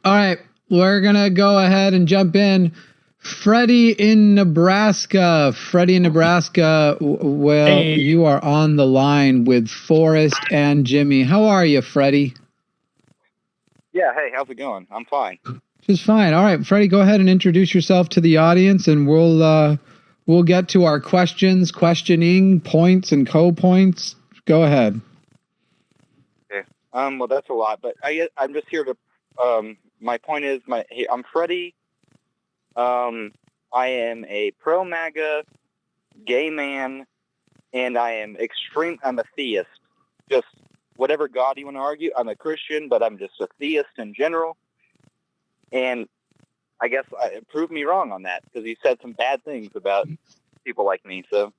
All right, we're going to go ahead and jump in. Freddy in Nebraska. Freddy in Nebraska, well, Hey. you are on the line with Forrest and Jimmy. How are you, Freddy? Yeah, hey, how's it going? I'm fine. Just fine. All right, Freddy, go ahead and introduce yourself to the audience, and we'll get to our questions, questioning, points, and co-points. Go ahead. Okay. Well, that's a lot, but I'm just here to. My point is, I'm Freddy. I am a pro-MAGA gay man, and I'm a theist. Just whatever God you want to argue. I'm a Christian, but I'm just a theist in general. And I guess prove me wrong on that, because you said some bad things about people like me. So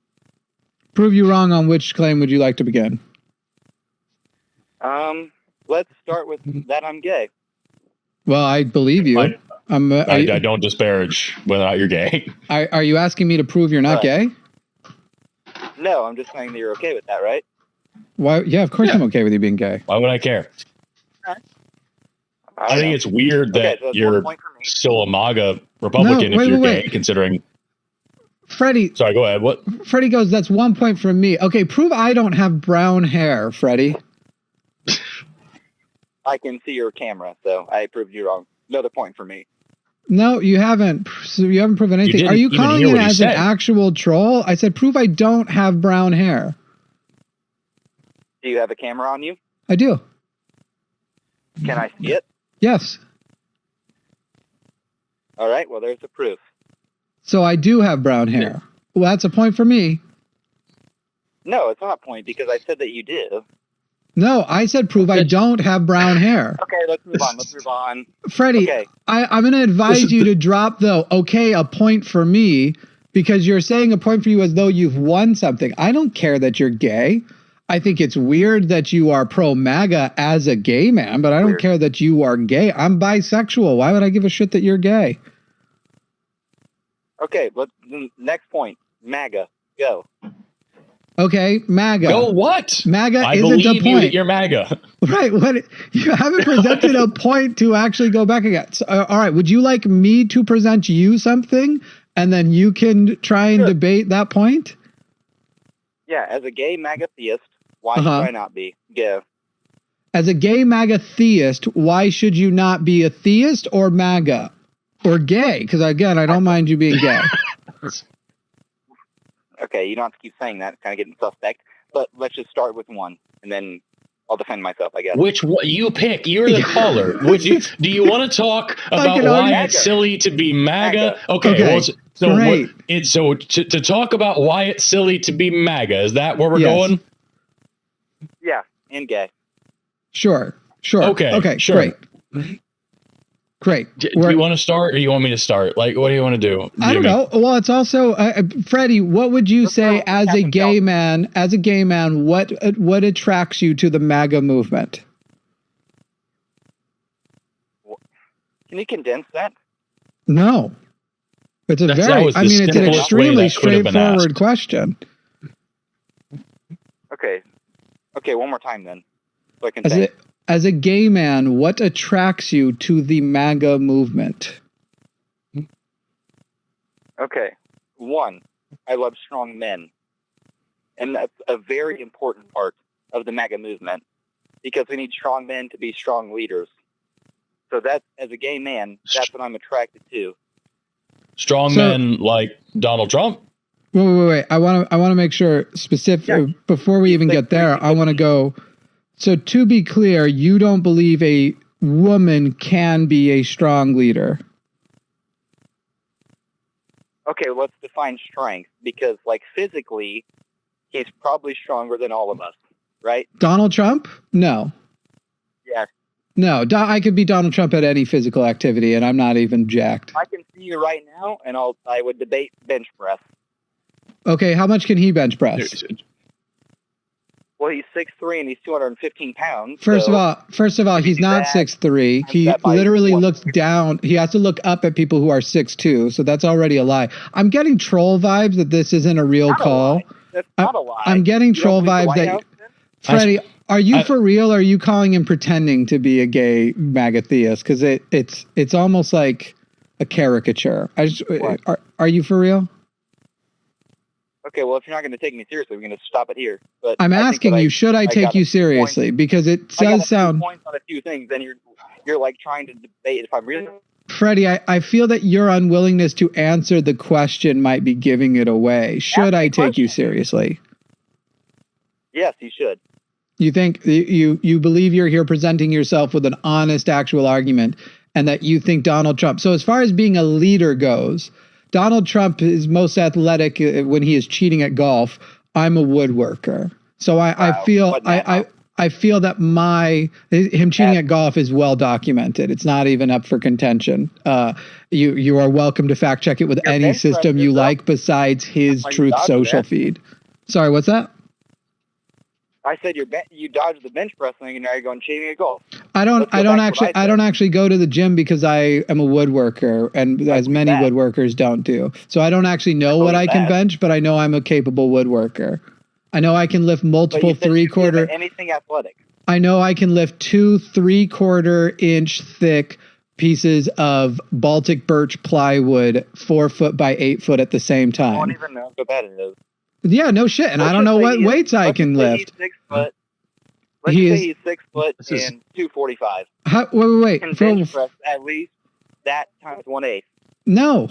prove you wrong on which claim would you like to begin? Let's start with that I'm gay. Well, I believe you. I don't disparage whether or not you're gay. Are you asking me to prove you're not gay? No, I'm just saying that you're okay with that, right? Why? Yeah, of course I'm okay with you being gay. Why would I care? I think it's weird that you're still a MAGA Republican if you're gay, considering. Freddie. Sorry, go ahead. What? Freddie goes, that's 1 point from me. Okay, prove I don't have brown hair, Freddie. I can see your camera, so I proved you wrong. Another point for me. No, you haven't. So you haven't proven anything. Are you calling it as an actual troll? I said, prove I don't have brown hair. Do you have a camera on you? I do. Can I see it? Yes. All right, well, there's the proof. So I do have brown hair. Well, that's a point for me. No, it's not a point, because I said that you did. No, I said prove I don't have brown hair. Okay, let's move on. Freddie, okay. I'm going to advise you to drop a point for me, because you're saying a point for you as though you've won something. I don't care that you're gay. I think it's weird that you are pro-MAGA as a gay man, but I don't care that you are gay. I'm bisexual. Why would I give a shit that you're gay? Okay, next point. MAGA. Go. Okay, MAGA. Go what? MAGA I isn't a point. believe you that you're MAGA. Right. What? You haven't presented a point to actually go back again. So, all right. Would you like me to present you something, and then you can try and debate that point? Yeah, as a gay MAGA theist, why should I not be? Go. As a gay MAGA theist, why should you not be a theist or MAGA? Or gay? Because, again, I don't mind you being gay. Okay, you don't have to keep saying that. It's kind of getting suspect. But let's just start with one, and then I'll defend myself, I guess. Which one? You pick. You're the caller. Do you want to talk about why it's silly to be MAGA? Okay. Well, so to talk about why it's silly to be MAGA, is that where we're going? Yeah, and gay. Sure. Okay. Sure. Great. Do you want to start, or you want me to start? Like, what do you want to do? I don't know. Well, it's also Freddie. What would you say as a gay man? As a gay man, what attracts you to the MAGA movement? Can you condense that? No, it's a it's an extremely straightforward question. Okay. One more time then, so I can think. As a gay man, what attracts you to the MAGA movement? Okay. One, I love strong men. And that's a very important part of the MAGA movement, because we need strong men to be strong leaders. So that, as a gay man, that's what I'm attracted to. Strong men like Donald Trump? Wait. I want to make sure specific before we even get there. I want to go. So to be clear, you don't believe a woman can be a strong leader? Okay, let's define strength, because, like, physically, he's probably stronger than all of us, right? Donald Trump? No. Yes. No, I could be Donald Trump at any physical activity, and I'm not even jacked. I can see you right now, and I would debate bench press. Okay, how much can he bench press? Well, he's 6'3" and he's 215 pounds. First of all, he's not 6'3". He literally looks down. He has to look up at people who are 6'2", so that's already a lie. I'm getting troll vibes that this isn't a real call. That's not a lie. I'm getting troll vibes that Freddy, Are you for real? Or are you calling him pretending to be a gay MAGA theist? Because it's almost like a caricature. Are you for real? Okay, well, if you're not going to take me seriously, we're going to stop it here. But I'm asking you, should I take you seriously? Because it does sound points on a few things, then you're like trying to debate if I'm really. Freddie, I feel that your unwillingness to answer the question might be giving it away. Should I take you seriously? Yes, you should. You think you believe you're here presenting yourself with an honest, actual argument, and that you think Donald Trump. So as far as being a leader goes, Donald Trump is most athletic when he is cheating at golf. I'm a woodworker. So I feel that him cheating at golf is well documented. It's not even up for contention. You are welcome to fact check it with any system you like besides his Truth Social feed. Sorry, what's that? I said you dodged the bench press thing, and now you're going cheating at golf. I don't actually go to the gym because I am a woodworker, and as many woodworkers don't do. So I don't actually know what I can bench, but I know I'm a capable woodworker. I know I can lift multiple 3/4. Anything athletic. I know I can lift 2 3/4 inch thick pieces of Baltic birch plywood 4 foot by 8 foot at the same time. I don't even know how bad it is. Yeah, no shit. And I don't know what weights I can lift. He's 6 foot. Let's say he's 6 foot and 245. Wait. Can bench press at least that times 1/8. No.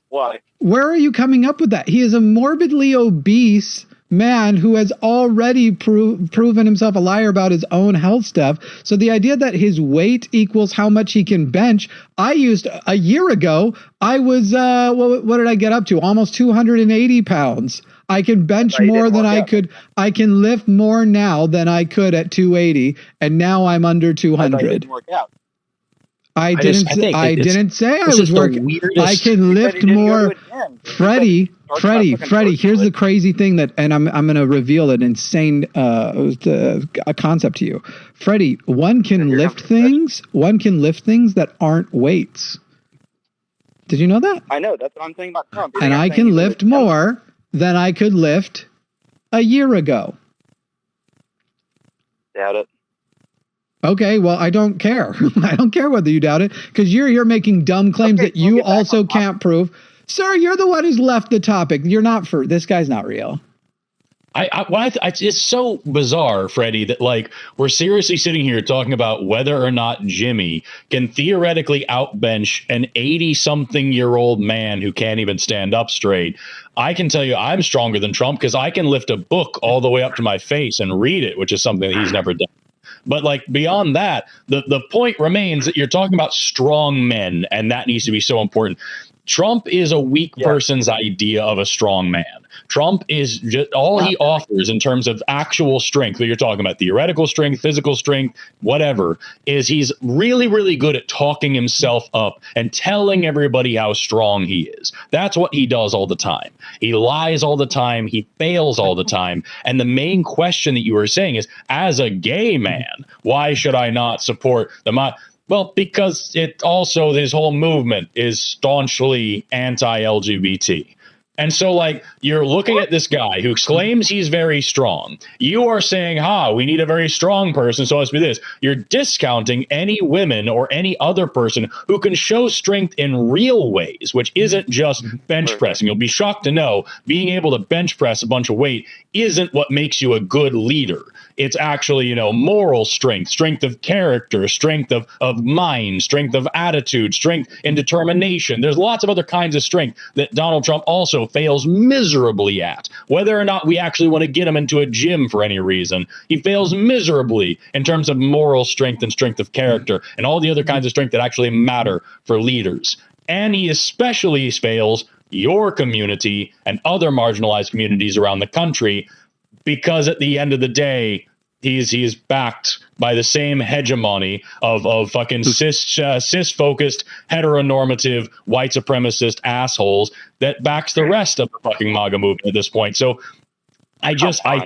Why? Where are you coming up with that? He is a morbidly obese man who has already proven himself a liar about his own health stuff. So the idea that his weight equals how much he can bench, I used a year ago, I was, what did I get up to? Almost 280 pounds. I can bench more than I could. I can lift more now than I could at 280. And now I'm under 200. I didn't work out. I didn't say I was working. I can lift more. Freddie, here's the crazy thing and I'm going to reveal an insane a concept to you. Freddie, one can lift things that aren't weights. Did you know that? I know. That's what I'm saying about Trump. And I can lift more than I could lift a year ago. Doubt it. Okay, well, I don't care. I don't care whether you doubt it, because you're here making dumb claims that you also can't prove. Sir, you're the one who's left the topic. You're not this guy's not real. It's so bizarre, Freddie, that like we're seriously sitting here talking about whether or not Jimmy can theoretically outbench an 80-something-year-old man who can't even stand up straight. I can tell you I'm stronger than Trump because I can lift a book all the way up to my face and read it, which is something that he's never done. But like beyond that, the point remains that you're talking about strong men, and that needs to be so important. Trump is a weak person's idea of a strong man. Trump is just all he offers in terms of actual strength, that you're talking about theoretical strength, physical strength, whatever, is he's really, really good at talking himself up and telling everybody how strong he is. That's what he does all the time. He lies all the time. He fails all the time. And the main question that you were saying is, as a gay man, why should I not support well, because his whole movement is staunchly anti-LGBT. And so, like, you're looking at this guy who claims he's very strong. You are saying, we need a very strong person, so it must be this. You're discounting any women or any other person who can show strength in real ways, which isn't just bench pressing. You'll be shocked to know being able to bench press a bunch of weight isn't what makes you a good leader. It's actually, moral strength, strength of character, strength of mind, strength of attitude, strength in determination. There's lots of other kinds of strength that Donald Trump also fails miserably at. Whether or not we actually want to get him into a gym for any reason, he fails miserably in terms of moral strength and strength of character and all the other kinds of strength that actually matter for leaders. And he especially fails your community and other marginalized communities around the country, because at the end of the day, he's backed by the same hegemony of fucking cis-focused, heteronormative, white supremacist assholes that backs the rest of the fucking MAGA movement at this point. So I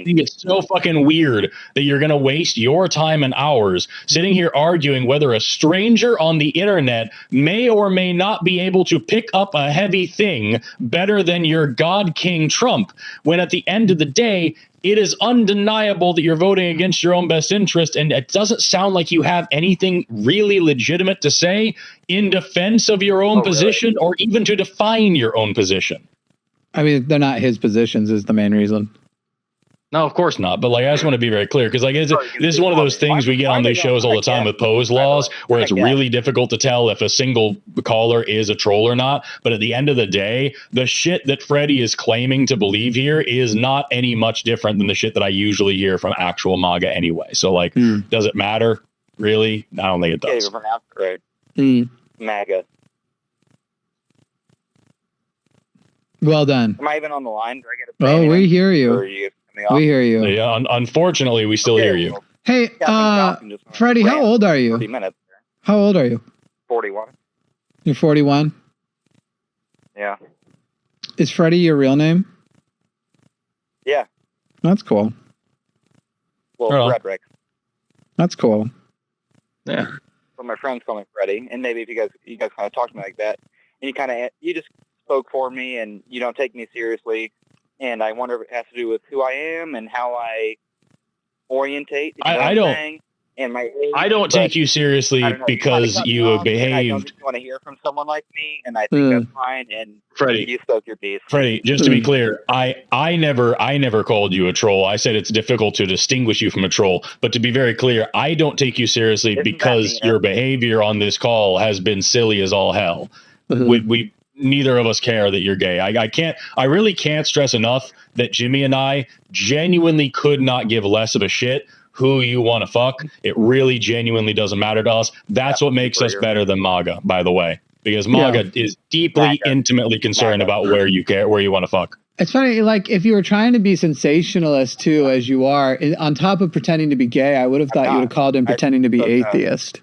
think it's so fucking weird that you're going to waste your time and hours sitting here arguing whether a stranger on the internet may or may not be able to pick up a heavy thing better than your God King Trump, when at the end of the day, it is undeniable that you're voting against your own best interest, and it doesn't sound like you have anything really legitimate to say in defense of your own position, or even to define your own position. I mean, they're not his positions is the main reason. No, of course not. But like, I just want to be very clear, because like, this is one of those things we get on these shows all the time with pose laws, where it's really difficult to tell if a single caller is a troll or not. But at the end of the day, the shit that Freddy is claiming to believe here is not any much different than the shit that I usually hear from actual MAGA anyway. So like, does it matter? Really? I don't think it does. MAGA. Well done. Am I even on the line? Do I get we hear you. We hear you. Yeah, unfortunately, we still hear you. Hey, Freddy, how old are you? 30 minutes. How old are you? 41. You're 41? Yeah. Is Freddy your real name? Yeah. That's cool. Well, Frederick. That's cool. Yeah. But my friends call me Freddy, and maybe if you guys kind of talk to me like that, and you just spoke for me, and you don't take me seriously. And I wonder if it has to do with who I am and how I orientate. I don't take you seriously because you have behaved. I don't want to hear from someone like me, and I think that's fine. And Freddie, you spoke your piece. Freddie, just to be clear, I never called you a troll. I said it's difficult to distinguish you from a troll. But to be very clear, I don't take you seriously because your behavior on this call has been silly as all hell. We neither of us care that you're gay. I really can't stress enough that Jimmy and I genuinely could not give less of a shit who you want to fuck. It really genuinely doesn't matter to us. That's what makes us better than MAGA, by the way, because MAGA is deeply, intimately concerned about where you want to fuck. It's funny, like, if you were trying to be sensationalist too, as you are, on top of pretending to be gay, I would have thought you would have called him pretending to be atheist.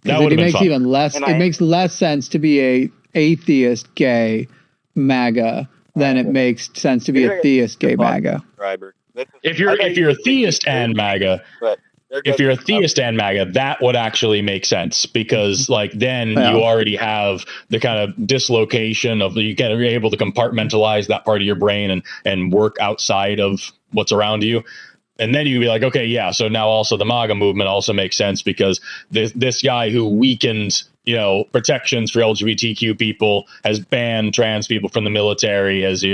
That would have been fun. Even less. It makes less sense to be a atheist gay MAGA than it makes sense to be a theist gay MAGA. If you're a theist and MAGA, that would actually make sense, because like then you already have the kind of dislocation of you're able to compartmentalize that part of your brain and work outside of what's around you. And then you'd be like, okay, yeah, so now also the MAGA movement also makes sense, because this guy who weakened, protections for LGBTQ people, has banned trans people from the military, as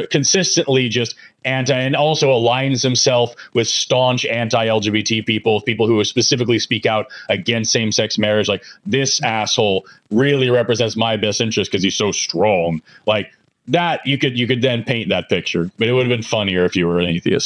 consistently just and also aligns himself with staunch anti-LGBT people who specifically speak out against same-sex marriage. Like, this asshole really represents my best interest because he's so strong. Like that, you could then paint that picture, but it would have been funnier if you were an atheist.